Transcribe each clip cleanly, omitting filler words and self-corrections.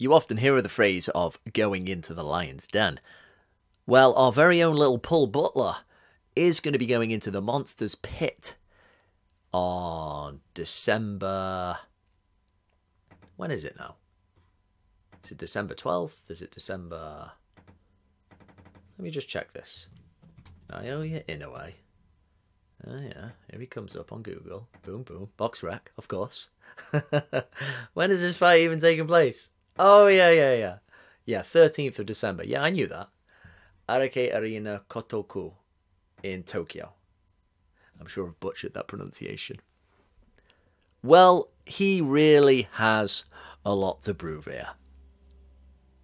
You often hear of the phrase of going into the lion's den. Well, our very own little Paul Butler is going to be going into the monster's pit on December... When is it now? Is it December 12th? Is it December... Let me just check this. Naoya Inoue. Oh yeah, here he comes up on Google. Boom, boom. Box rec, of course. When is this fight even taking place? Oh, yeah. Yeah, 13th of December. Yeah, I knew that. Arake Arena Kotoku in Tokyo. I'm sure I've butchered that pronunciation. Well, he really has a lot to prove here.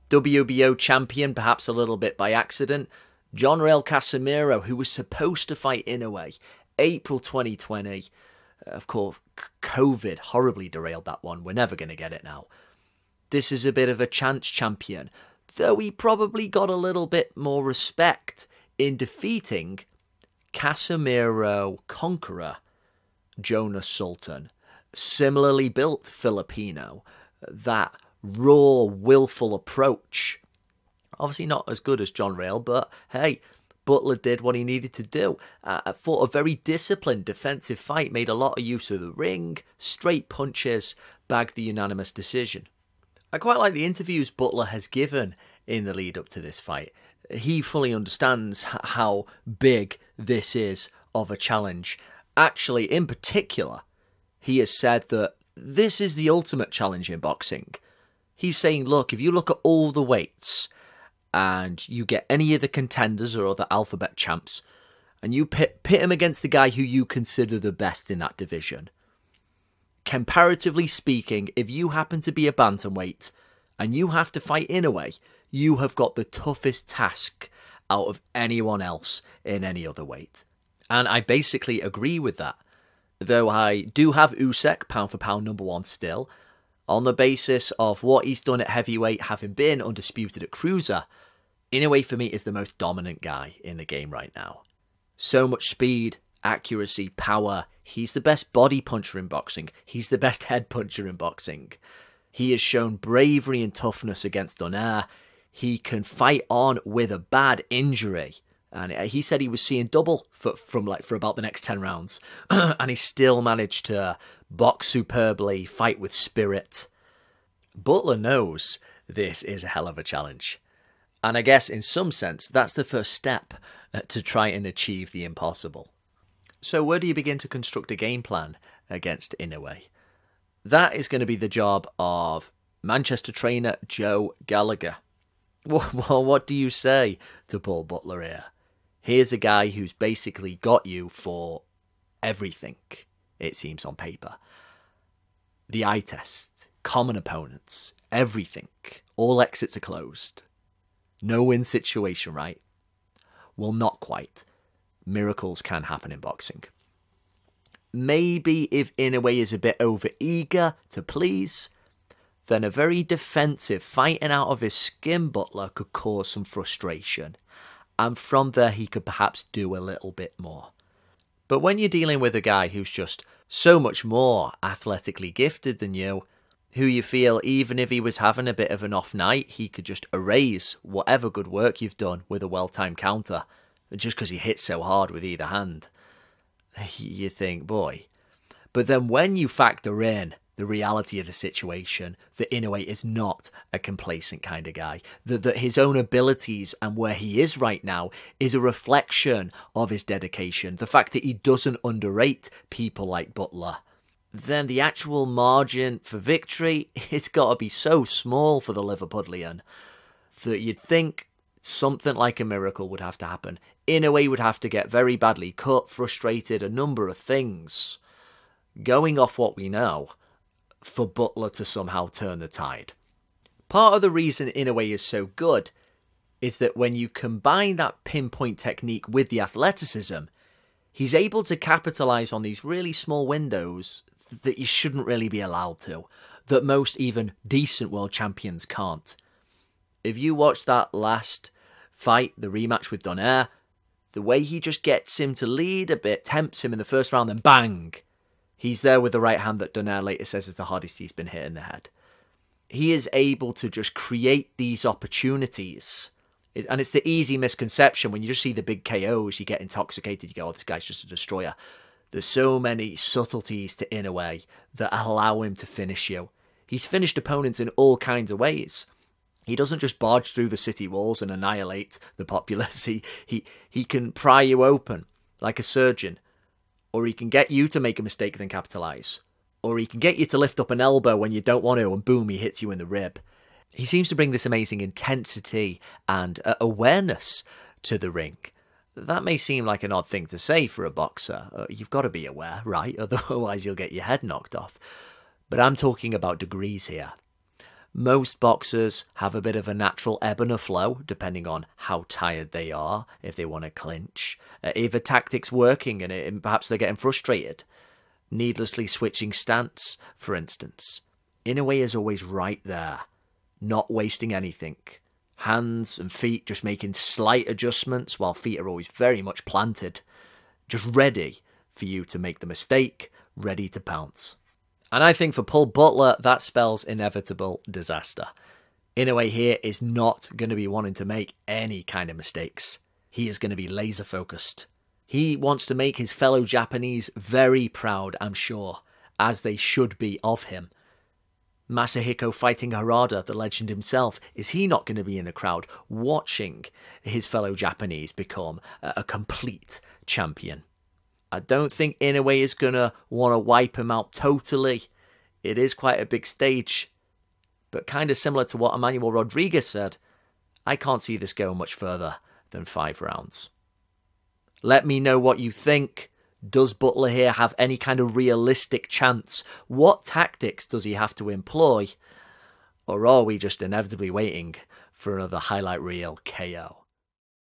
WBO champion, perhaps a little bit by accident, John Rail Casemiro, who was supposed to fight Inoue, April 2020. Of course, COVID horribly derailed that one. We're never going to get it now. This is a bit of a chance champion, though he probably got a little bit more respect in defeating Casemiro conqueror Jonas Sultan. Similarly built Filipino, that raw, willful approach. Obviously not as good as John Rail, but hey, Butler did what he needed to do. Fought a very disciplined defensive fight, made a lot of use of the ring, straight punches, bagged the unanimous decision. I quite like the interviews Butler has given in the lead up to this fight. He fully understands how big this is of a challenge. Actually, in particular, he has said that this is the ultimate challenge in boxing. He's saying, look, if you look at all the weights and you get any of the contenders or other alphabet champs and you pit him against the guy who you consider the best in that division, comparatively speaking, if you happen to be a bantamweight and you have to fight Inoue, you have got the toughest task out of anyone else in any other weight. And I basically agree with that. Though I do have Usyk, pound for pound #1 still, on the basis of what he's done at heavyweight, having been undisputed at cruiser, Inoue for me is the most dominant guy in the game right now. So much speed, accuracy, power. He's the best body puncher in boxing. He's the best head puncher in boxing. He has shown bravery and toughness against Donaire. He can fight on with a bad injury. And he said he was seeing double for about the next 10 rounds. And he still managed to box superbly, fight with spirit. Butler knows this is a hell of a challenge. And I guess in some sense, that's the first step to try and achieve the impossible. So where do you begin to construct a game plan against Inoue? That is going to be the job of Manchester trainer Joe Gallagher. Well, what do you say to Paul Butler here? Here's a guy who's basically got you for everything, it seems on paper. The eye test, common opponents, everything. All exits are closed. No win situation, right? Well, not quite. Miracles can happen in boxing. Maybe if Inoue is a bit over-eager to please, then a very defensive, fighting out of his skin Butler could cause some frustration. And from there, he could perhaps do a little bit more. But when you're dealing with a guy who's just so much more athletically gifted than you, who you feel even if he was having a bit of an off night, he could just erase whatever good work you've done with a well-timed counter, just because he hits so hard with either hand, you think, boy. But then when you factor in the reality of the situation, that Inoue is not a complacent kind of guy, that his own abilities and where he is right now is a reflection of his dedication, the fact that he doesn't underrate people like Butler, then the actual margin for victory has got to be so small for the Liverpudlian that you'd think something like a miracle would have to happen. Inoue would have to get very badly cut, frustrated, a number of things, going off what we know, for Butler to somehow turn the tide. Part of the reason Inoue is so good is that when you combine that pinpoint technique with the athleticism, he's able to capitalise on these really small windows that you shouldn't really be allowed to, that most even decent world champions can't. If you watch that last fight, the rematch with Donaire, the way he just gets him to lead a bit, tempts him in the first round, then bang! He's there with the right hand that Donaire later says is the hardest he's been hit in the head. He is able to just create these opportunities. And it's the easy misconception when you just see the big KOs, you get intoxicated, you go, oh, this guy's just a destroyer. There's so many subtleties to Inoue that allow him to finish you. He's finished opponents in all kinds of ways. He doesn't just barge through the city walls and annihilate the populace. He can pry you open like a surgeon. Or he can get you to make a mistake then capitalize. Or he can get you to lift up an elbow when you don't want to and boom, he hits you in the rib. He seems to bring this amazing intensity and awareness to the ring. That may seem like an odd thing to say for a boxer. You've got to be aware, right? Otherwise you'll get your head knocked off. But I'm talking about degrees here. Most boxers have a bit of a natural ebb and a flow, depending on how tired they are, if they want to clinch, if a tactic's working and perhaps they're getting frustrated. Needlessly switching stance, for instance. Inoue is always right there, not wasting anything. Hands and feet just making slight adjustments, while feet are always very much planted. Just ready for you to make the mistake, ready to pounce. And I think for Paul Butler, that spells inevitable disaster. Inoue here is not going to be wanting to make any kind of mistakes. He is going to be laser focused. He wants to make his fellow Japanese very proud, I'm sure, as they should be of him. Masahiko fighting Harada, the legend himself, is he not going to be in the crowd watching his fellow Japanese become a complete champion? I don't think Inoue is going to want to wipe him out totally. It is quite a big stage. But kind of similar to what Emmanuel Rodriguez said, I can't see this going much further than 5 rounds. Let me know what you think. Does Butler here have any kind of realistic chance? What tactics does he have to employ? Or are we just inevitably waiting for another highlight reel KO?